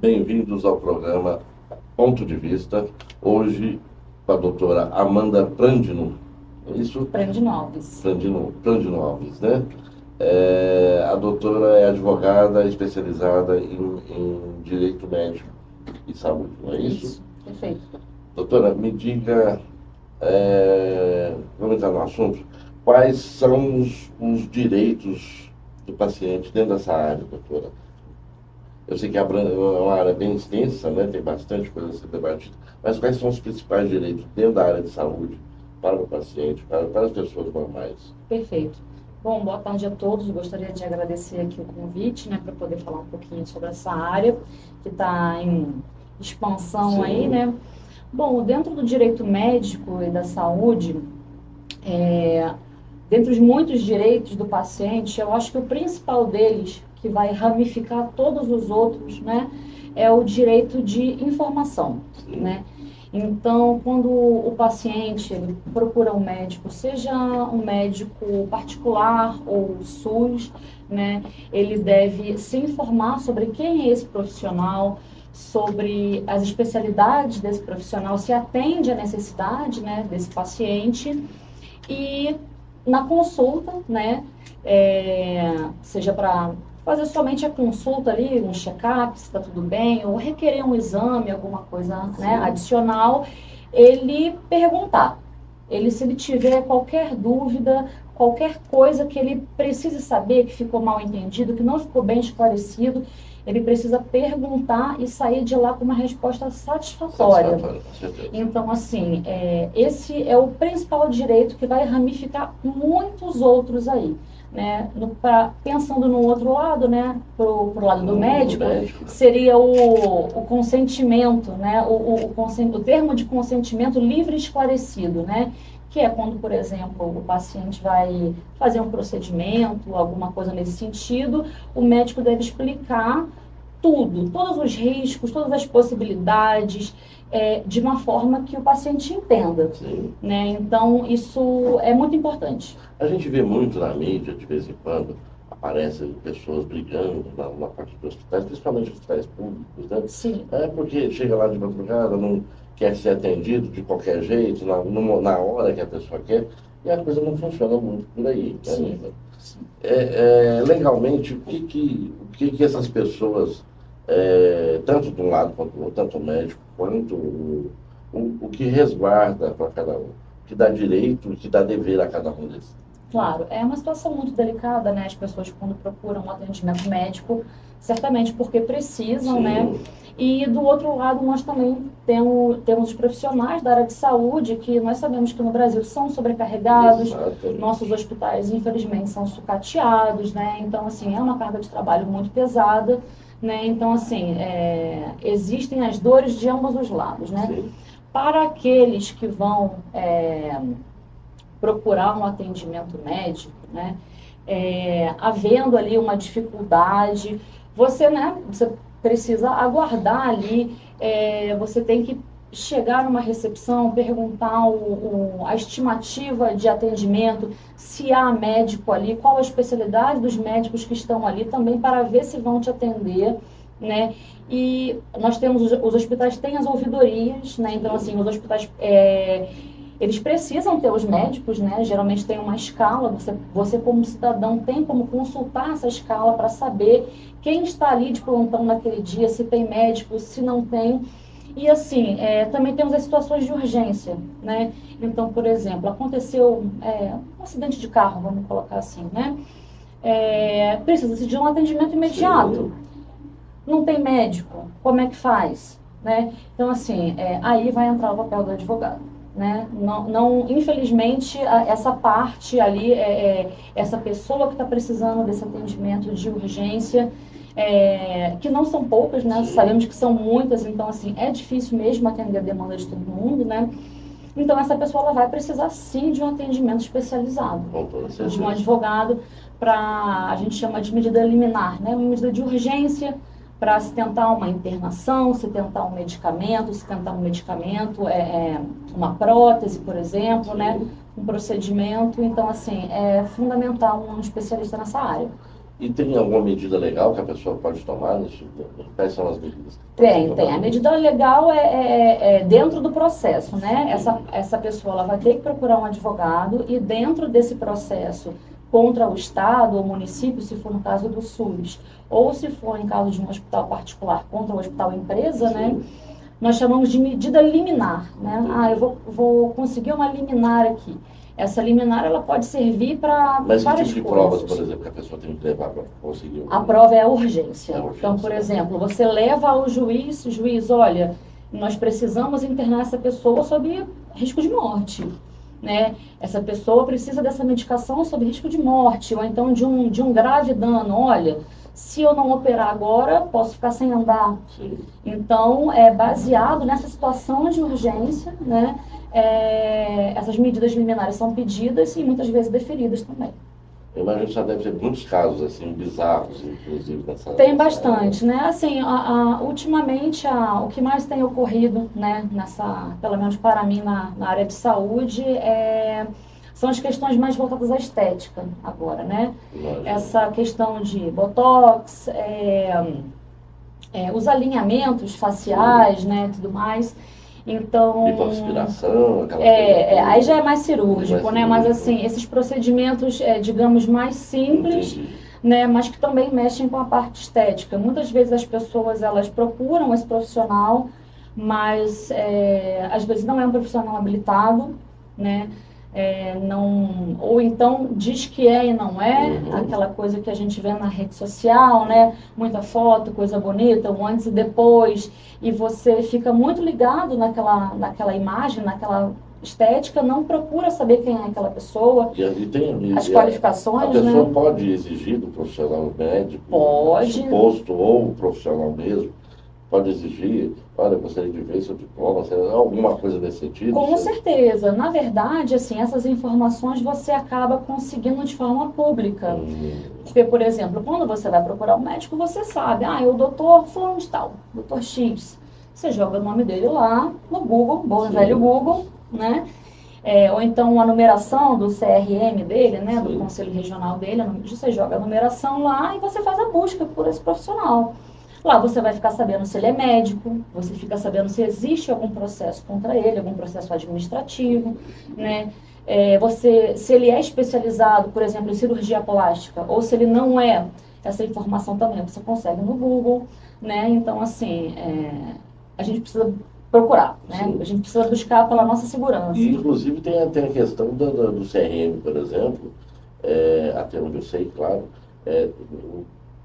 Bem-vindos ao programa Ponto de Vista. Hoje, com a doutora Amanda Prandino. É isso? Prandino Alves. Prandino Alves, né? A doutora é advogada especializada em direito médico e saúde, não é isso? Isso, perfeito. Doutora, me diga, vamos entrar no assunto, quais são os direitos do paciente dentro dessa área, doutora? Eu sei que é uma área bem extensa, né? Tem bastante coisa a ser debatida, mas quais são os principais direitos dentro da área de saúde para o paciente, para as pessoas normais? Perfeito. Bom, boa tarde a todos. Gostaria de agradecer aqui o convite, né, para poder falar um pouquinho sobre essa área que está em expansão. Sim. Aí, né? Bom, dentro do direito médico e da saúde, dentro de muitos direitos do paciente, eu acho que o principal deles, que vai ramificar todos os outros, né, é o direito de informação, né? Então, quando o paciente ele procura um médico, seja um médico particular ou SUS, né, ele deve se informar sobre quem é esse profissional, sobre as especialidades desse profissional, se atende à necessidade, né, desse paciente, e na consulta, né, seja para fazer somente a consulta ali, um check-up, se está tudo bem, ou requerer um exame, alguma coisa, né, adicional, ele perguntar. Se ele tiver qualquer dúvida, qualquer coisa que ele precise saber, que ficou mal entendido, que não ficou bem esclarecido, ele precisa perguntar e sair de lá com uma resposta satisfatória. Então, assim, esse é o principal direito que vai ramificar muitos outros aí. Né? Pensando no outro lado, né? Pro lado do médico, seria o consentimento, né? O termo de consentimento livre e esclarecido, né? Que é quando, por exemplo, o paciente vai fazer um procedimento, alguma coisa nesse sentido, o médico deve explicar tudo, todos os riscos, todas as possibilidades, de uma forma que o paciente entenda. Né? Então, isso é muito importante. A gente vê muito na mídia, de vez em quando, aparecem pessoas brigando na parte dos hospitais, principalmente hospitais públicos, né? Sim. Porque chega lá de madrugada, não quer ser atendido de qualquer jeito, na hora que a pessoa quer, e a coisa não funciona muito por aí. Sim. Né? Legalmente, o que essas pessoas, tanto de um lado quanto do outro, tanto o médico quanto o que resguarda para cada um, o que dá direito, o que dá dever a cada um desses? Claro, é uma situação muito delicada, né? As pessoas quando procuram um atendimento médico, certamente porque precisam, né? E do outro lado, nós também temos os profissionais da área de saúde, que nós sabemos que no Brasil são sobrecarregados. Exatamente. Nossos hospitais, infelizmente, são sucateados, né? Então, assim, é uma carga de trabalho muito pesada, né? Então, assim, existem as dores de ambos os lados, né? Sim. Para aqueles que vão procurar um atendimento médico, né? Havendo ali uma dificuldade, você precisa aguardar ali, você tem que chegar numa recepção, perguntar a estimativa de atendimento, se há médico ali, qual a especialidade dos médicos que estão ali também, para ver se vão te atender, né? E nós temos, os hospitais têm as ouvidorias, né? Então, assim, os hospitais, eles precisam ter os médicos, né? Geralmente tem uma escala, você como cidadão tem como consultar essa escala para saber quem está ali de plantão naquele dia, se tem médico, se não tem. E assim, também temos as situações de urgência, né? Então, por exemplo, aconteceu um acidente de carro, vamos colocar assim, né? Precisa-se de um atendimento imediato. Sim. Não tem médico, como é que faz? Né? Então, assim, aí vai entrar o papel do advogado. Né? Não, infelizmente, essa parte ali, essa pessoa que está precisando desse atendimento de urgência, que não são poucas, né? Sabemos que são muitas, então, assim, é difícil mesmo atender a demanda de todo mundo, né? Então, essa pessoa ela vai precisar, sim, de um atendimento especializado, de um advogado, a gente chama de medida liminar, né? Uma medida de urgência, para se tentar uma internação, se tentar um medicamento, uma prótese, por exemplo, né? Um procedimento. Então, assim, é fundamental um especialista nessa área. E tem alguma medida legal que a pessoa pode tomar nisso? Quais são as medidas? Tem. A medida legal é dentro do processo, né? Essa pessoa ela vai ter que procurar um advogado e dentro desse processo contra o Estado ou município, se for no caso do SUS, ou se for em caso de um hospital particular contra o hospital empresa, né? Nós chamamos de medida liminar, né? Eu vou conseguir uma liminar aqui. Essa liminar, ela pode servir para várias coisas. Mas que tipo de provas, por exemplo, que a pessoa tem que levar para conseguir? A prova é a urgência. Então, por exemplo, você leva ao juiz, olha, nós precisamos internar essa pessoa sob risco de morte, né? Essa pessoa precisa dessa medicação sob risco de morte, ou então de um grave dano. Olha, se eu não operar agora, posso ficar sem andar. Sim. Então, é baseado nessa situação de urgência, né? Essas medidas liminares são pedidas e muitas vezes deferidas também. Eu imagino que já deve ter muitos casos assim, bizarros, inclusive, nessa... Tem bastante, né? Assim, ultimamente, o que mais tem ocorrido, né, pelo menos para mim, na área de saúde, são as questões mais voltadas à estética agora, né? Imagino. Essa questão de botox, os alinhamentos faciais, né, tudo mais. Então, lipoaspiração, aquela coisa. Aí já é mais cirúrgico, né? Mas assim, esses procedimentos, digamos, mais simples, né? Mas que também mexem com a parte estética. Muitas vezes as pessoas, elas procuram esse profissional, mas às vezes não é um profissional habilitado, né? Ou então diz que é e não é, aquela coisa que a gente vê na rede social, né? Muita foto, coisa bonita, um antes e depois, e você fica muito ligado naquela imagem, naquela estética, não procura saber quem é aquela pessoa, as qualificações, né? A pessoa né? pode exigir do profissional médico, pode, suposto ou o profissional mesmo, pode exigir, olha, gostaria de ver seu diploma, alguma coisa nesse sentido? Com certeza. Na verdade, assim, essas informações você acaba conseguindo de forma pública. Porque, por exemplo, quando você vai procurar um médico, você sabe, é o doutor fulano de tal, doutor X. Você joga o nome dele lá no Google, bom e velho Google, né? Ou então a numeração do CRM dele, né, do Conselho Regional dele, você joga a numeração lá e você faz a busca por esse profissional. Lá você vai ficar sabendo se ele é médico, você fica sabendo se existe algum processo contra ele, algum processo administrativo, né? Se ele é especializado, por exemplo, em cirurgia plástica, ou se ele não é, essa informação também você consegue no Google, né? Então, assim, a gente precisa procurar, né? A gente precisa buscar pela nossa segurança. E, inclusive, tem a questão do CRM, por exemplo, até onde eu sei, claro,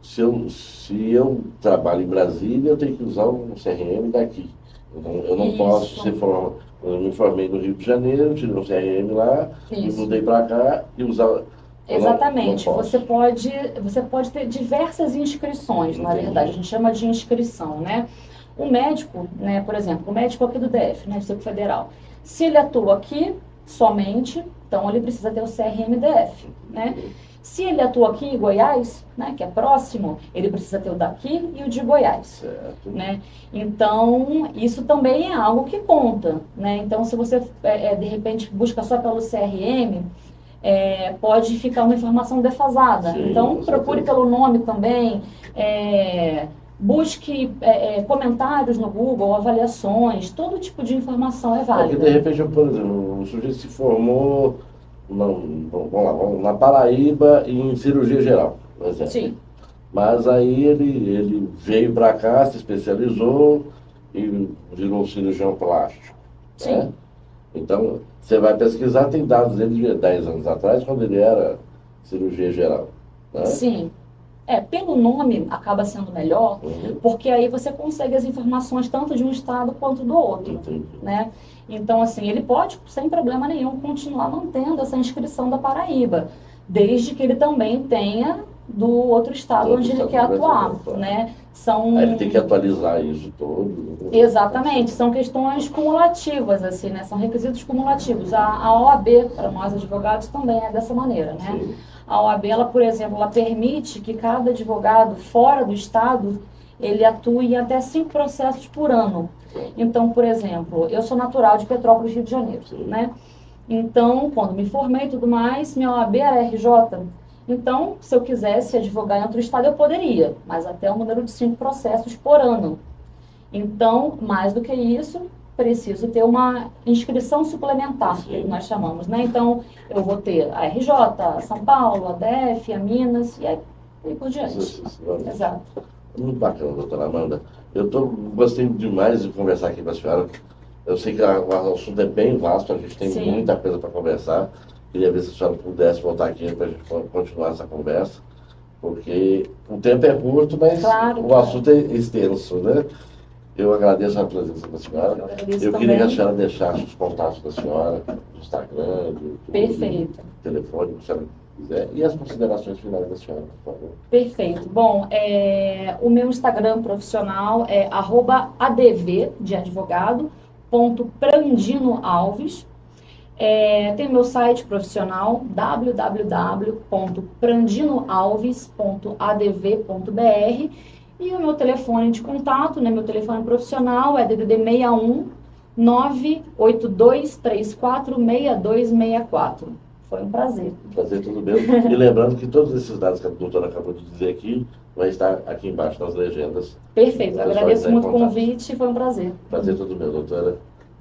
se eu trabalho em Brasília, eu tenho que usar um CRM daqui. Eu não posso ser eu me formei no Rio de Janeiro, tirei um CRM lá, me mudei para cá e usar... Exatamente. Você pode ter diversas inscrições, na verdade. A gente chama de inscrição, né? O médico, né, por exemplo, o médico aqui do DF, né, do Distrito Federal, se ele atua aqui somente, então ele precisa ter o CRM DF, né? Se ele atua aqui em Goiás, né, que é próximo, ele precisa ter o daqui e o de Goiás, né? Então, isso também é algo que conta, né? Então, se você, de repente, busca só pelo CRM, pode ficar uma informação defasada. Então, procure pelo nome também, busque comentários no Google, avaliações, todo tipo de informação é válida. Porque, de repente, por exemplo, o sujeito se formou... Vamos lá, na Paraíba em cirurgia geral, por exemplo. Sim. Mas aí ele veio para cá, se especializou e virou cirurgião plástico. Sim. Né? Então, você vai pesquisar, tem dados dele de 10 anos atrás, quando ele era cirurgia geral. Né? Sim. Pelo nome acaba sendo melhor, porque aí você consegue as informações tanto de um estado quanto do outro, né? Então, assim, ele pode, sem problema nenhum, continuar mantendo essa inscrição da Paraíba, desde que ele também tenha do outro estado onde ele quer atuar, né? Aí ele tem que atualizar isso todo. Exatamente, são questões cumulativas, assim, né? São requisitos cumulativos. A OAB, para nós advogados, também é dessa maneira, né? Sim. A OAB, ela, por exemplo, ela permite que cada advogado fora do estado, ele atue em até 5 processos por ano. Então, por exemplo, eu sou natural de Petrópolis, Rio de Janeiro, né? Então, quando me formei e tudo mais, minha OAB era RJ, Então, se eu quisesse advogar em outro estado, eu poderia, mas até um número de 5 processos por ano. Então, mais do que isso, preciso ter uma inscrição suplementar, que nós chamamos, né? Então, eu vou ter a RJ, a São Paulo, a DF, a Minas, e aí por diante. Exato. Muito bacana, doutora Amanda. Gostei demais de conversar aqui com a senhora. Eu sei que o assunto é bem vasto, a gente tem Sim. muita coisa para conversar. Queria ver se a senhora pudesse voltar aqui para a gente continuar essa conversa, porque o tempo é curto, mas Claro, o assunto é extenso, né? Eu agradeço a presença da senhora. Eu queria que a senhora deixasse os contatos da senhora, do Instagram, do YouTube, Perfeito. telefone, se a senhora quiser, e as considerações finais da senhora, por favor. Perfeito. Bom, o meu Instagram profissional é @adv, de advogado, .prandinoalves. Tem meu site profissional, www.prandinoalves.adv.br, e o meu telefone de contato, né, meu telefone profissional é DDD 61 982346264. Foi um prazer. Prazer, tudo bem. E lembrando que todos esses dados que a doutora acabou de dizer aqui, vai estar aqui embaixo nas legendas. Perfeito. Agradeço muito o convite, foi um prazer. Prazer, tudo meu, doutora.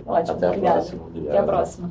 Ótimo, Até a obrigada. próxima. Obrigado. Até a próxima.